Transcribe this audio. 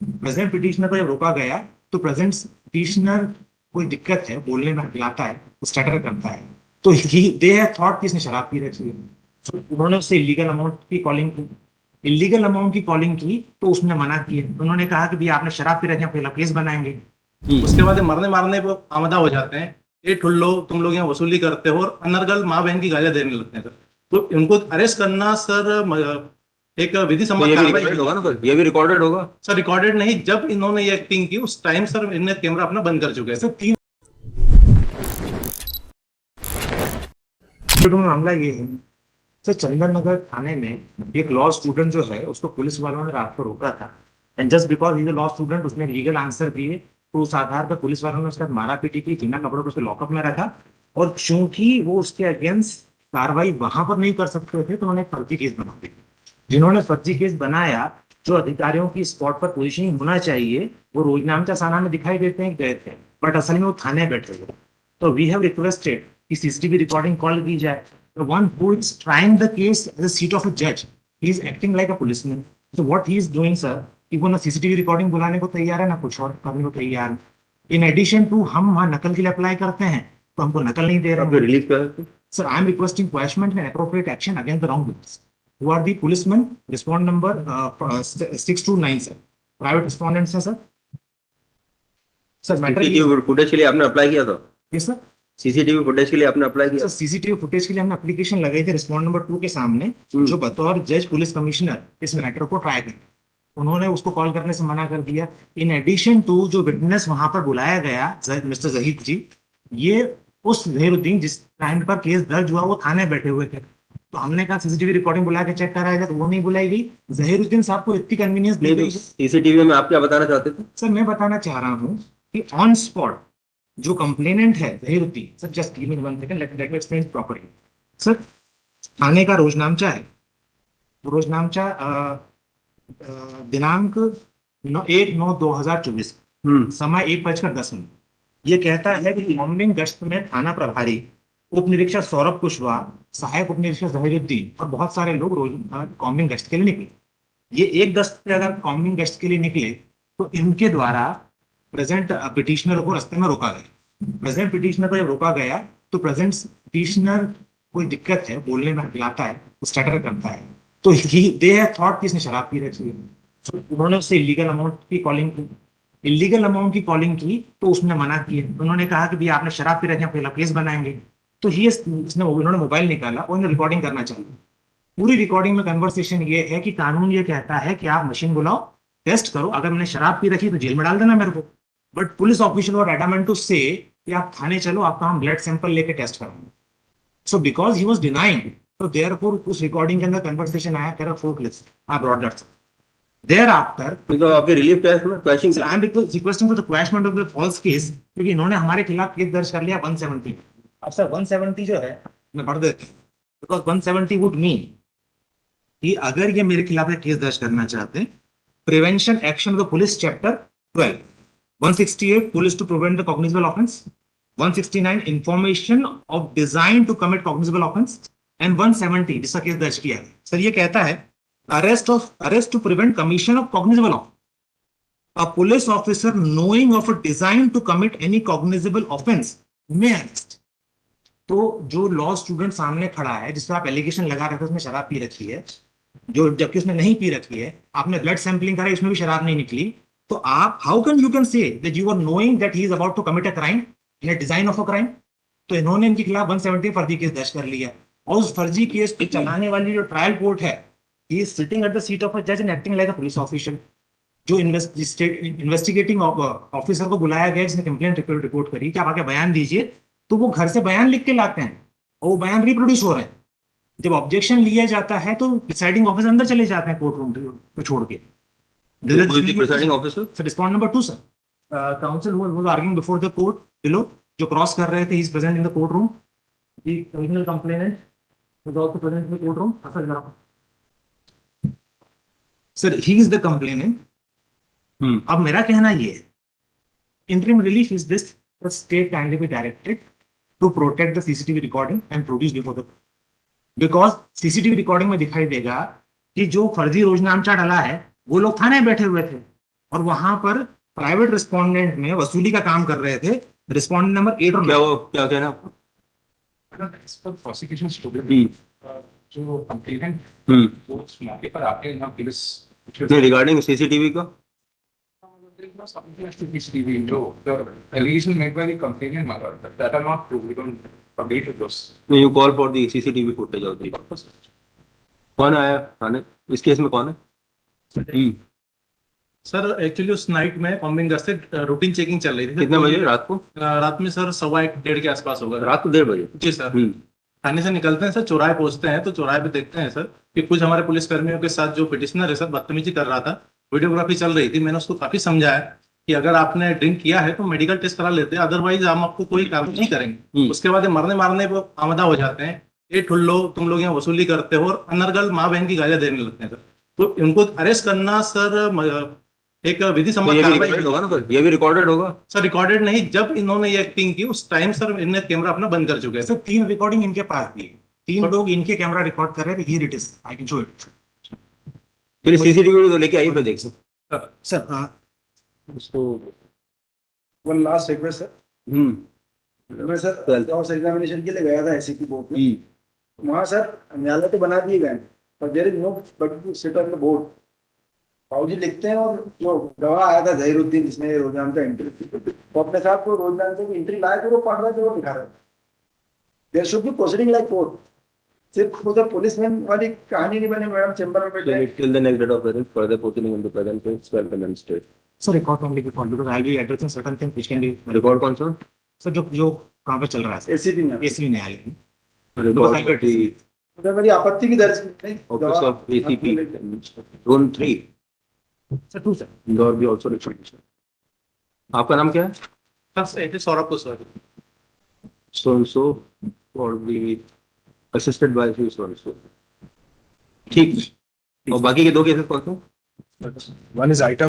Present petitioner को जब रोका गया तो प्रेजेंट पिटिशनर कोई दिक्कत है, बोलने में हकलाता है, स्टटर करता है, तो ही दे हैव थॉट कि इसने शराब पी रखी है। तो उन्होंने उससे इलीगल अमाउंट की कॉलिंग की। इलीगल अमाउंट की कॉलिंग की तो उसने मना किया, उन्होंने कहा कि भैया आपने शराब पी रखी है, आप पहला केस बनाएंगे। उसके बाद ये मरने मारने पर आमदा हो जाते हैं, ये ठुल्लो तुम लोग यहाँ वसूली करते हो, और अनर्गल माँ बहन की गालियां देने लगते हैं सर। तो इनको अरेस्ट करना सर एक विधि तो सम्मत ये भी कार्रवाई रिकॉर्डेड है। होगा ना सर, ये भी रिकॉर्डेड होगा। सर रिकॉर्डेड नहीं, जब इन्होंने ये एक्टिंग की उस टाइम सर इनने कैमरा अपना बंद कर चुके हैं सर। 3 में मामला ये है सर, चंदन नगर थाने में एक लॉ स्टूडेंट जो है उसको पुलिस वालों ने रात को रोका था, and just because he is law student उसने लीगल आंसर दिए, तो उस आधार पर पुलिस वालों ने उसका मारा पीटी की, बिना कपड़ों को उसको लॉकअप में रखा। और चूंकि वो उसके अगेंस्ट कार्रवाई वहां पर नहीं कर सकते थे तो उन्होंने फर्जी केस बना दिया। जिन्होंने फर्जी केस बनाया, जो अधिकारियों की स्पॉट पर पोजीशनिंग होना चाहिए वो रोजनामचा थाना में दिखाई देते हैं गए थे, बट असल में वो थाने बैठे हुए। तो वी हैव रिक्वेस्टेड कि सीसीटीवी रिकॉर्डिंग कॉल की जाए। The one who is trying the case as a seat of a judge, he is acting like a policeman. So what he is doing, sir, कि वो ना CCTV recording बुलाने को तैयार है ना कुछ और करने को तैयार है। इन एडिशन टू हम वहाँ नकल के लिए अप्लाई करते हैं तो हमको नकल नहीं दे रहे आपने हैं। रिलीज किया है? Sir I am requesting quashment and appropriate action against the wrong who are the policemen, respond number 629 sir, private respondents है सर। सर मैटर ये, सीसीटीवी फुटेज के लिए आपने अप्लाई किया था? ये सर सीसीटीवी फुटेज के लिए आपने अप्लाई किया? सर सीसीटीवी फुटेज के लिए हमने एप्लीकेशन लगाई थी रिस्पॉन्ड नंबर 2 के सामने, जो बतौर जज पुलिस कमिश्नर इस मैटर को ट्राई कर, उन्होंने उसको कॉल करने से मना कर दिया। इन एडिशन टू जो विटनेस वहां पर बुलाया गया मिस्टर जहीद जी, ये उस जहीरुद्दीन जिस टाइम पर केस दर्ज हुआ वो थाने बैठे हुए थे, तो हमने कहा सीसीटीवी रिकॉर्डिंग बुला के चेक कराया जाए, तो वो नहीं बुलाई गई। जहीरुद्दीन साहब को इतनी कन्वीनियंस दी नहीं तो गई। सीसीटीवी में आप क्या बताना चाहते थे? सर मैं बताना चाह रहा हूँ कि ऑन स्पॉट जो कंप्लेनेंट है Zahiruddin sir, just give me 1 second, let me explain properly. Sir थाने का रोजनामचा है, रोजनामचा दिनांक 1/9/2024, समय 1:10। ये कहता है कि मॉर्निंग गश्त में थाना प्रभारी उप निरीक्षक सौरभ कुशवाहा, सहायक उप निरीक्षक जहीरुद्दीन और बहुत सारे लोग रोज कॉम्बिंग गश्त के लिए निकले। ये 1:10 पे अगर कॉम्बिंग गश्त के लिए निकले तो इनके द्वारा प्रेजेंट पिटिशनर को रास्ते में रोका गया। प्रेजेंट पिटिशनर को जब रोका गया तो प्रेजेंट पिटिशनर कोई दिक्कत है, बोलने में हकलाता है, स्टटर करता है, तो ही दे हैव थॉट कि इसने शराब पी रखी है। तो उन्होंने उससे इलीगल अमाउंट की कॉलिंग की। इलीगल अमाउंट की कॉलिंग की तो उसने मना किया, उन्होंने कहा कि भैया आपने शराब पी रखी है, पहला केस बनाएंगे। तो ही इसने उन्होंने मोबाइल निकाला और रिकॉर्डिंग करना चाहिए। पूरी रिकॉर्डिंग में कन्वर्सेशन ये है कि कानून ये कहता है कि आप मशीन बुलाओ, टेस्ट करो, अगर मैंने शराब पी रखी तो जेल में डाल देना मेरे को। बट पुलिस ऑफिशियल और एडामेंट टू से कि आप थाने चलो, आपका हम ब्लड सैंपल लेके टेस्ट करेंगे। So because he was denying, तो देयरफॉर उस रिकॉर्डिंग के अंदर कन्वर्सेशन आया, कह रहा फोक लिस्ट आई ब्रॉट दैट। देयरआफ्टर तो आपके रिलीफ क्या है इसमें, quashing? I am requesting for the quashment of the false case, क्योंकि इन्होंने हमारे खिलाफ केस दर्ज कर लिया 170। अब सर 170 जो है मैं पढ़ देता हूँ, बिकॉज 170 वुड मीन कि अगर ये मेरे खिलाफ केस दर्ज करना चाहते हैं, prevention action of the police chapter 12, 168 police to prevent the cognizable offence, 169 information of design to commit cognizable offence, and 170 जिसका केस दर्ज किया है सर, ये कहता है arrest to prevent commission of cognizable offence, a police officer knowing of a design to commit any cognizable offense may arrest। तो जो law student सामने खड़ा है जिसपे आप एलिगेशन लगा रहे थे उसने शराब पी रखी है, जो जबकि उसने नहीं पी रखी है, आपने ब्लड सैंपलिंग करा इसमें भी शराब नहीं निकली, तो आप how can you can say that you are knowing that he is about to commit a crime in a design of a crime. तो इन्होंने इनके खिलाफ 170 फर्जी केस दर्ज कर लिया, और उस फर्जी केस को चलाने वाली जो ट्रायल कोर्ट है, he is sitting at the seat of a जज and acting like a police officer. जो इन्वेस्टिगेटिंग ऑफिसर को बुलाया गया जिसने कंप्लेंट रिपोर्ट करी कि आप आके बयान दीजिए, तो वो घर से बयान लिख के लाते हैं और वो बयान रिप्रोड्यूस हो रहे हैं। जब ऑब्जेक्शन लिया जाता है तो प्रिसाइडिंग ऑफिसर अंदर चले जाते हैं कोर्ट रूम को छोड़ के। Presiding officer? Sir respond number 2 sir, counsel was arguing before the court below, जो क्रॉस कर रहे थे, he is present in the courtroom, the original complainant was also present in the courtroom। Sir he is the complainant. अब मेरा कहना ये है, interim relief is this, the state kindly be directed to protect the CCTV recording and produce before the, because CCTV recording में दिखाई देगा कि जो फर्जी रोजनामचा डाला है वो लोग थाने बैठे हुए थे, और वहां पर प्राइवेट रिस्पोंडेंट में वसूली का काम कर रहे थे, रिस्पोंडेंट नंबर 8 और क्या 9। वो क्या कहना आपको? प्रोसिक्यूशन स्टूडेंट हम्म जो कंप्लेनेंट हम्म वो उस मौके पर आके यहाँ पुलिस नहीं, रिगार्डिंग सीसीटीवी का CCTV जो the allegation made by the complainant mother that are not true. We don't agree to those. You call for the CCTV footage of the. कौन आया थाने इस केस में, कौन है? सर एक्चुअली उस नाइट में कॉम्बिंग गश्त रूटीन चेकिंग चल रही थी। कितने बजे रात को? रात में सर 1:15 के आसपास होगा। रात को 1:30 बजे। जी सर। थाने से निकलते हैं सर, चौराहे पहुंचते हैं तो चौराहे पे देखते हैं सर कि कुछ हमारे पुलिस कर्मियों के साथ जो पिटिशनर है सर बदतमीजी कर रहा था, वीडियोग्राफी चल रही थी। मैंने उसको काफी समझाया कि अगर आपने ड्रिंक किया है तो मेडिकल टेस्ट करा लेते हैं, अदरवाइज हम आपको कोई कार्रवाई नहीं करेंगे। उसके बाद ये मरने मारने पर आमदा हो जाते हैं, ये ठुल्लो तुम लोग यहाँ वसूली करते हो, और अनर्गल माँ बहन की गालियां देने लगते हैं सर। तो इनको अरेस्ट करना सर एक विधि तो सम्मत ये भी कार्रवाई रिकॉर्डेड होगा ना सर, ये भी रिकॉर्डेड होगा। सर। रिकॉर्डेड नहीं, जब इन्होंने ये एक्टिंग की उस टाइम सर इन्हें कैमरा अपना बंद कर चुके थे। सर 3 रिकॉर्डिंग इनके पास थी, 3 लोग इनके कैमरा रिकॉर्ड कर रहे थे। Here it is, I can show it. फिर सीसीटीवी तो लेके आइए फिर देख सकते। सर उसको वन लास्ट रिक्वेस्ट सर, मैं सर क्रॉस एग्जामिनेशन के लिए गया था एससीपी बोर्ड में। वहाँ सर न्यायालय तो बना दिए गए पर there is no but to sit on the board. बाबूजी लिखते हैं और जो गवाह आया था जहीरुद्दीन जिसने रोजान का एंट्री, वो अपने साथ वो रोजान की एंट्री लाया तो वो पढ़ रहा था, वो दिखा रहा था। There should be proceeding like court. सिर्फ उधर पुलिसमैन वाली कहानी नहीं बनी मैडम चैम्बर में बैठे। till the next date of present further proceeding in the present case shall commence state। Sir record only before because I will addressing certain things which can be record कौन सा? Sir जो कहां पे चल रहा है एससीपी में SC न्यायालय में। रिकॉर्ड ऑफ द उधर मेरी आपत्ति की दर्ज नहीं office of ACP zone 3 sir 2 sir. Indore भी आल्सो रिकॉर्ड। आपका नाम क्या है? सर सौरभ को sir. so for the assisted by so ठीक। और बाकी के 2 केसेस कौन से? One is item